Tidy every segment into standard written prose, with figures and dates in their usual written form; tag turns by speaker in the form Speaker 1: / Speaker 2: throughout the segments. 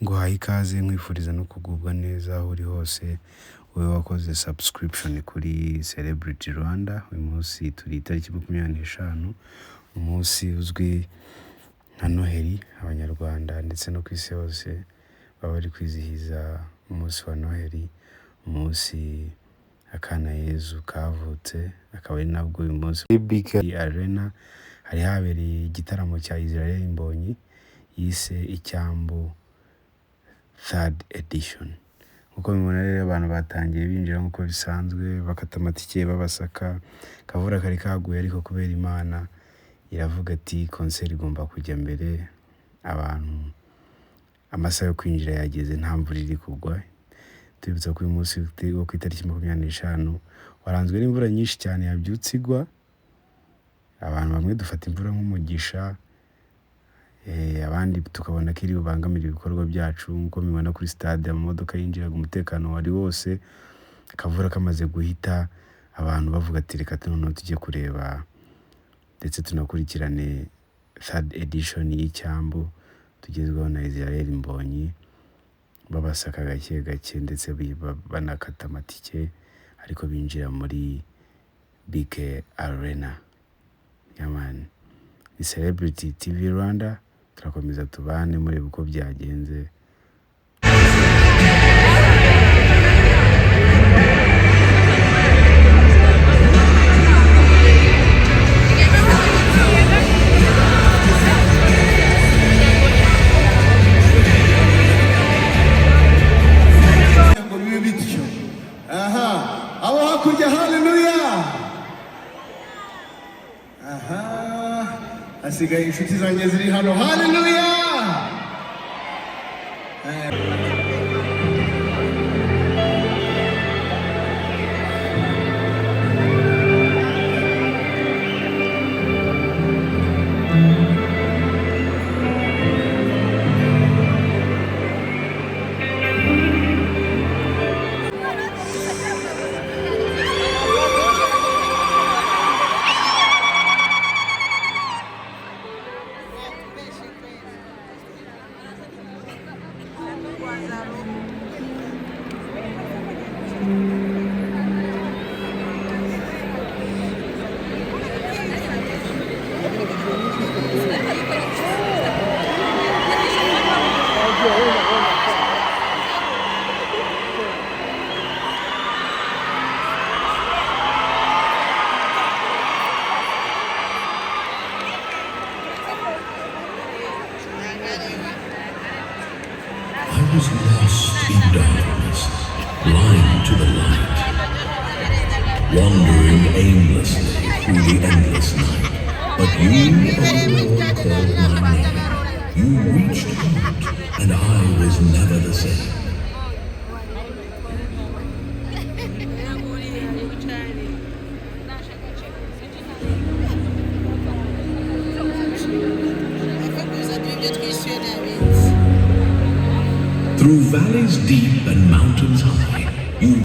Speaker 1: nguhaye ikaze nkwifuriza no kugubwa neza aho uri hose, wowe wakoze subscription kuri Celebrity Rwanda. Uyu munsi turi itariki 25, umunsi uzwi nka Noheli. Abanyarwanda ndetse no ku isi hose baba bari kwizihiza umunsi wa Noheli, umunsi akana Yezu kavutse. Akaba ari nabwo uyu munsi BK Arena hari habereye igitaramo cya Israel Mbonyi yise Icyambu 3rd edition. Uko mubona rero abantu batangiye binjira nk'uko bisanzwe, bakata amatike babasaka. Kavura kari kaguye ariko kubera Imana iravuga ati concert igomba kujya mbere. Abantu amasaha yo kwinjira yageze, nta mvura iri kugwa. Tubibutsa ko uyu munsi wo ku itariki 25 waranzwe n'imvura nyinshi cyane yabyutse igwa. Abantu bamwe dufata imvura nk'umugisha, abandi tukabona ko iri bubangamira ibikorwa byacu. Nk'uko mubibona kuri stade amamodoka yinjiraga umutekano wari wose. Akavura kamaze guhita, abantu bavuga ati reka noneho tujye kureba ndetse tunakurikirane 3rd edition y'Icyambu tugezweho na Israel Mbonyi. Babasaka gake gake ndetse banakata amatike ariko binjira muri BK Arena. Yaman, ni Celebrity TV Rwanda, turakomeza tubane muri uko byagenze.
Speaker 2: Abo hakurya, haleluya. Asigaye inshuti zanjye ziri hano, haleluya.
Speaker 3: I was lost in darkness, blind to the light, wandering aimlessly through the endless night. But you, O Lord, called my name. You reached out, and I was never the same. Through valleys deep and mountains high, you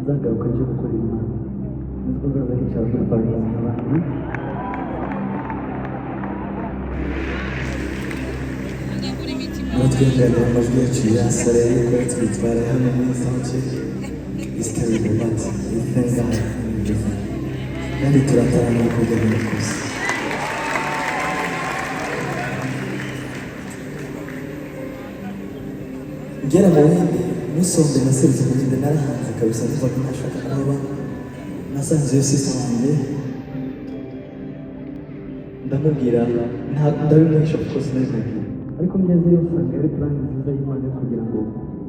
Speaker 4: nzagaruka nje gukora Imana nzi ko nzaza nicara kuri paradizo nk'abandi
Speaker 5: Natwendaga amajwi yacu yasara yuko twitwara hano muri soundcheck is terrible but we thank God kandi turatarama ibikorwa by'umukozi ngera mu Buhinde musonde naserutse mu Buhinde narahanze kabisa numvaga ntashaka kuhaba nasanze iyo sister wanjye ndamubwira ndabimuhisha kuko sinabimubwira ariko ngezeyo usanga ari plan nziza y'Imana kugira ngo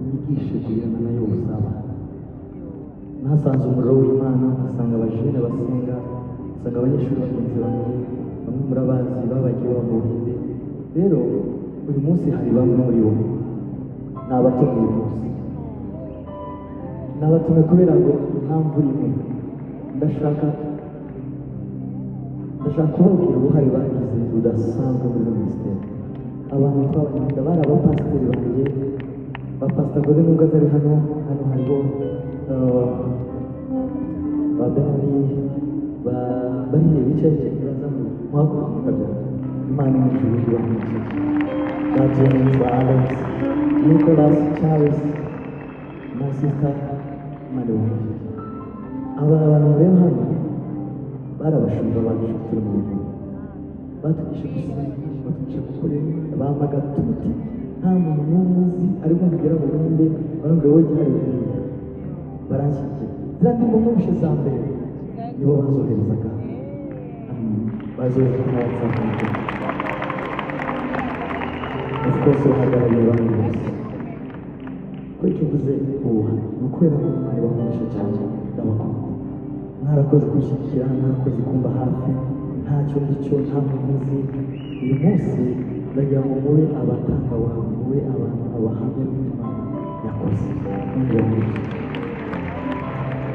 Speaker 5: yigishe kugirana nayo ubusabane nasanze umuriro w'Imana asanga abajene basenga asanga abanyeshuri bagenzi banjye bamwe muri abazi babagiye mu Buhinde rero uyu munsi hari bamwe muri bo n'abatumiye uyu munsi n'abatumiye kubera ngo impamvu imwe ndashaka kubabwira uruhare bagize rudasanzwe muri minisiteri abantu twabanyamwuga bari abapasiteri banjye bapasita gore nubwo atari hano hariho ba Benoni bariye bicaye baza muhaguruka bya Imana n'ijuru y'abantu ba James ba Alex Nicholas Charles na sister Madeline aba bantu rero hano bari abashumba bacu turi mu gihugu batwigisha gusenga batwigisha gukorera bampaga tuti nta muntu n'umwe uzi ariko kugera mu Buhinde barambwira wowe gihari Buhinde baranshyigikira ziriya ndirimbo mwumvishe za mbere nibo bazoherezaga bazohereza n'abatsamuka of course bahagarariye abandi bose ko icyo mvuze ubuha ni ukubera ko mwari bamuhisha cyane ndabakunda mwarakoze gushyigikira mwarakoze kumba hafi ntacyo ngicyo nta muntu uzi uyu munsi ndagira ngo mube abatanga wawe mube abantu abahamya b'Imana yakoze nongera muri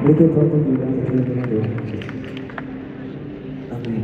Speaker 5: mureke tuba tugira ibibazo n'abandi bamuhisha amen.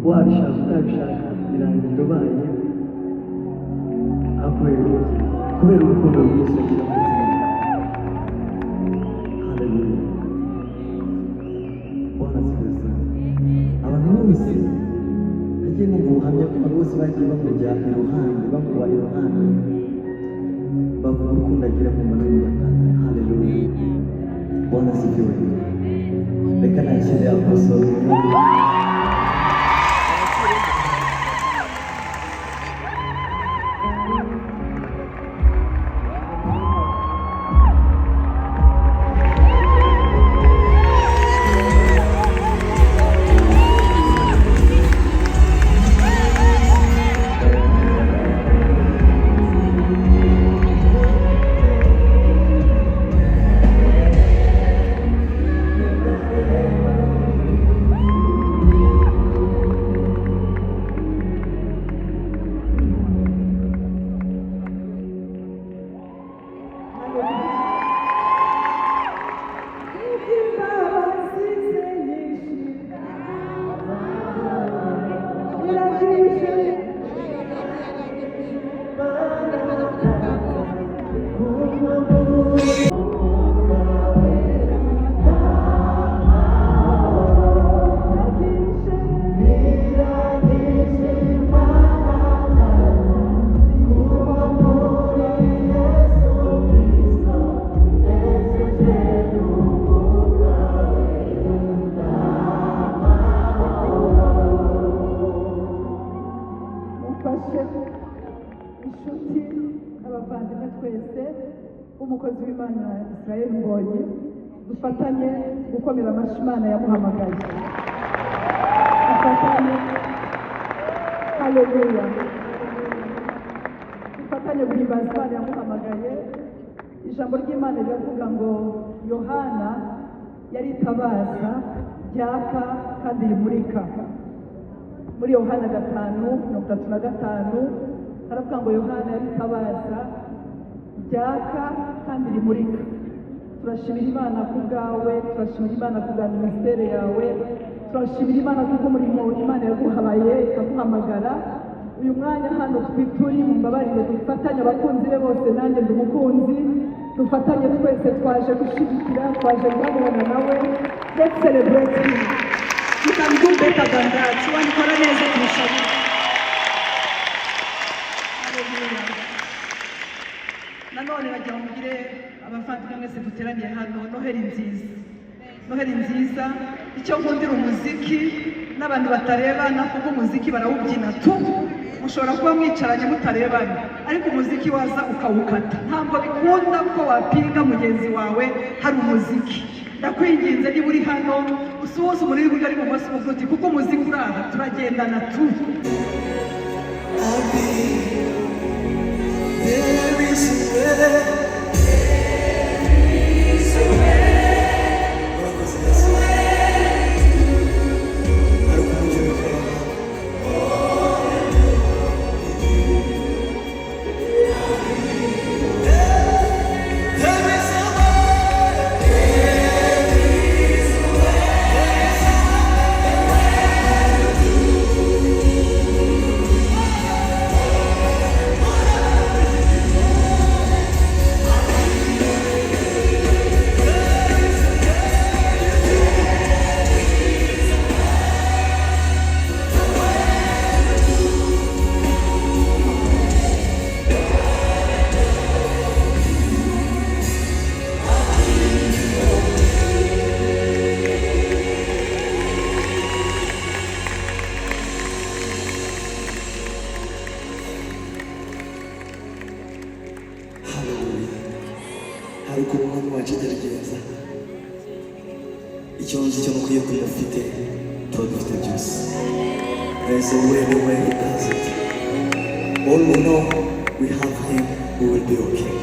Speaker 5: wabishaka utabishaka birangira ubaye kubera urukundo rwinshi agira mu buzima. Haleluya. Bwana asifiwe sana. Abantu bose bagiye mu buhamya, abantu bose bagiye bamujya iruhande, bamuba iruhande, bavuga urukundo agira mu manani batanga. Haleluya. Bwana asifiwe. Reka nakire Apostle
Speaker 6: umukozi w'Imana Israel Mbonyi, dufatanye gukomera amashyi Imana yamuhamagaye. Dufatanye, haleluya, dufatanye guhimbaza Imana yamuhamagaye. Ijambo ry'Imana riravuga ngo Yohana yari itabaza ryaka kandi rimurika. Muri Yohana 5:35 haravuga ngo Yohana yari itabaza ryaka kandi rimurika. Turashimira Imana ku bwawe, turashimira Imana ku bwa ministere yawe, turashimira Imana kubw'umurimo Imana yaguhabaye ikaguhamagara. Uyu mwanya hano turi mu mbabarire, dufatanye abakunzi be bose, nanjye ndi umukunzi, dufatanye twese twaje gushyigikira, twaje guhagarara nawe. Let's celebrate him. You can do better than that. Wabikora neza kurusha. Nanone nagira mugire abavandimwe mwese duteraniye hano, Noheli nziza. Noheli nziza. Icyo nkundira umuziki n'abantu batarebana, kuko umuziki barawubyina tu, mushobora kuba mwicaranye mutarebana, ariko umuziki waza ukawukata. Ntabwo bikunda ko wapinga mugenzi wawe hari umuziki. Ndakwinginze niba uri hano usuhuza umuntu uri buryo ari bumoso uvuga uti kuko umuziki uraha turagendana tu.
Speaker 5: byagenze icyo nzi cyo nuko iyo tumufite tuba dufite byose. There's a way the way he does it. All we know, we have him, we will be okay.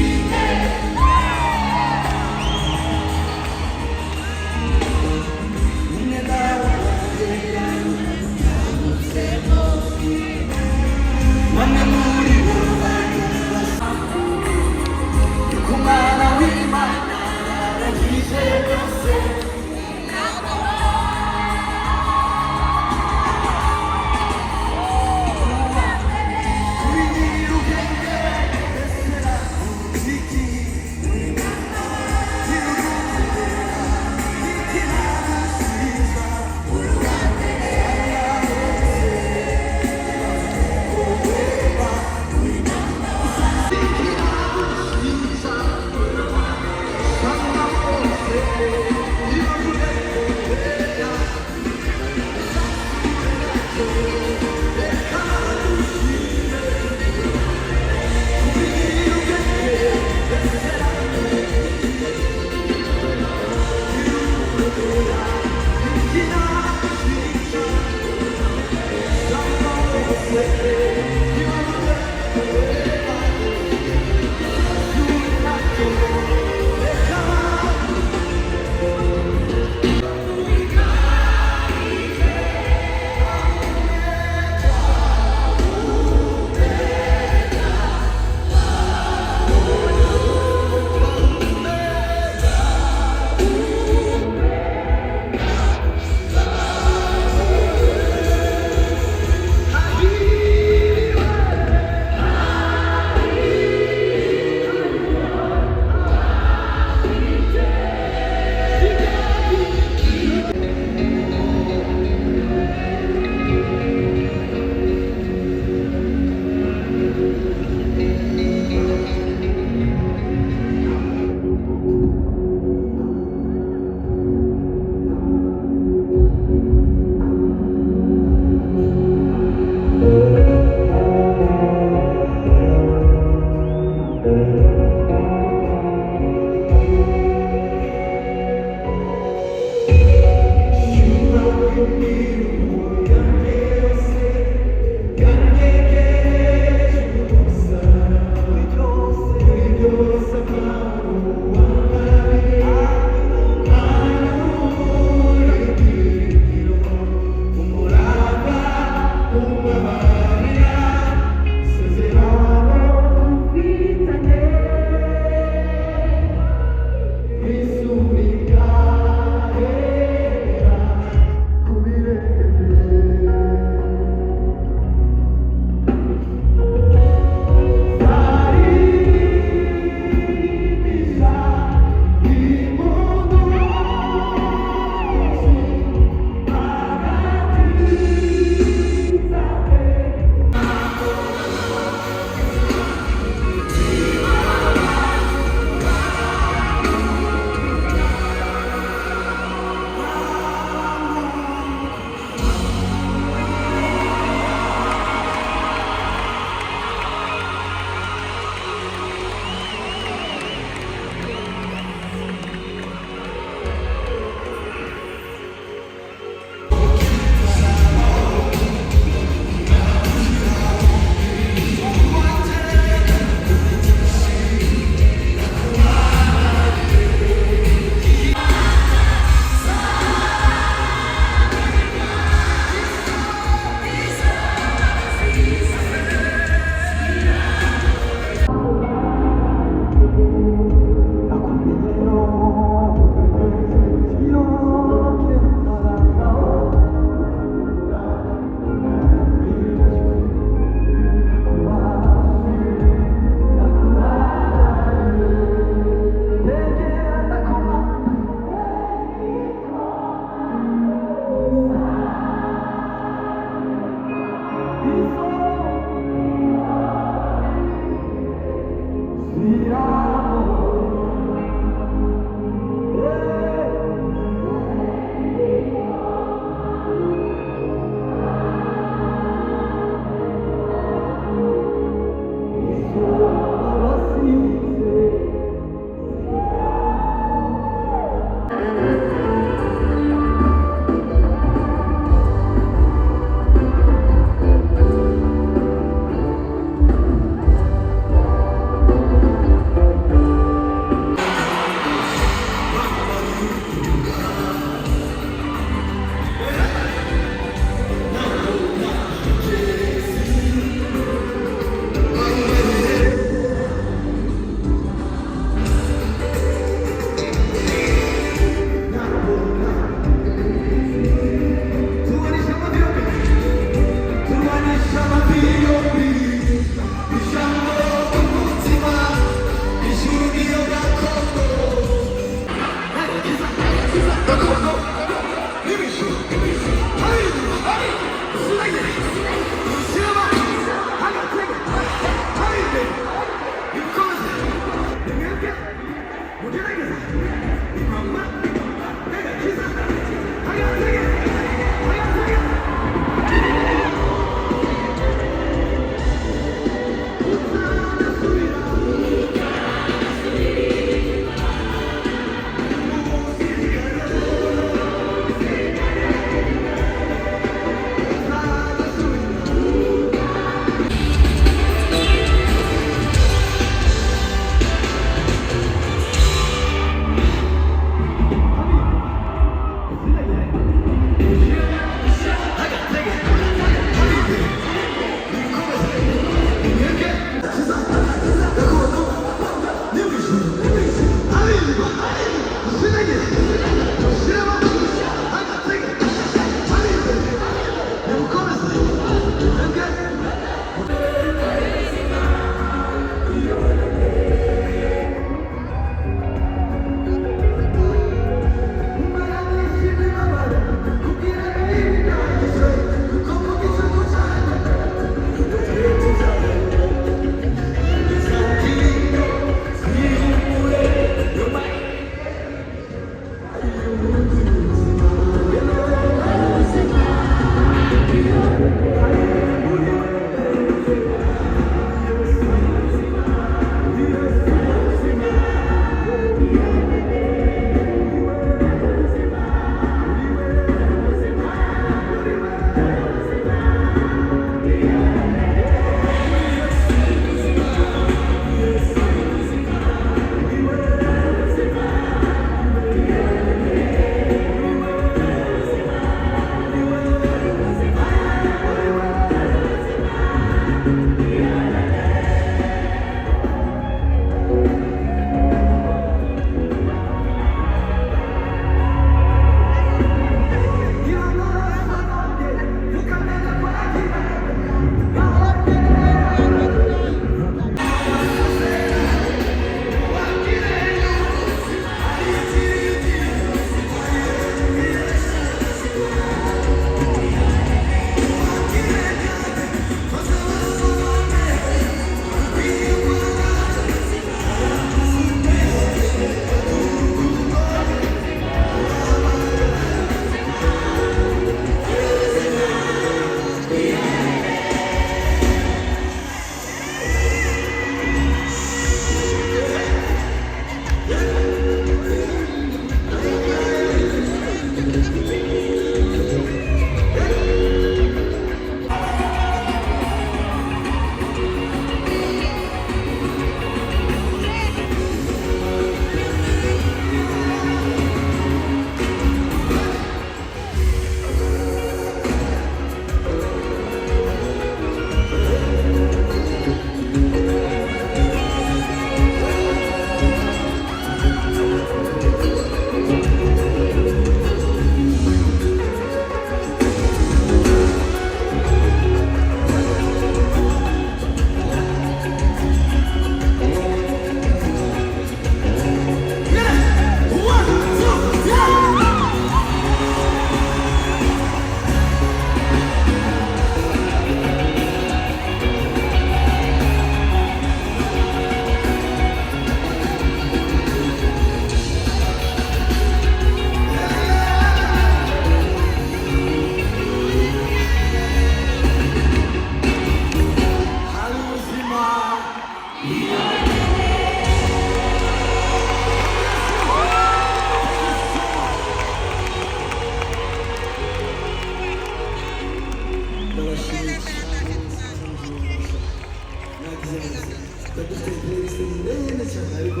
Speaker 5: dufite playlist ndende cyane ariko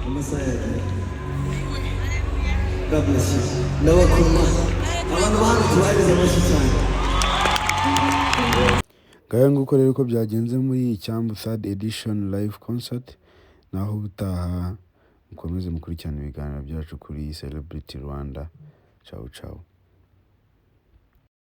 Speaker 5: amasaha yagiye. God bless you. Ndabakunda. Abantu bahano tubahiriza amashyi cyane.
Speaker 1: Ngaya nguko rero ko byagenze muri Icyambu third edition live concert, naho ubutaha mukomeze mukurikirana ibiganiro byacu kuri Celebrity Rwanda. Ciao ciao.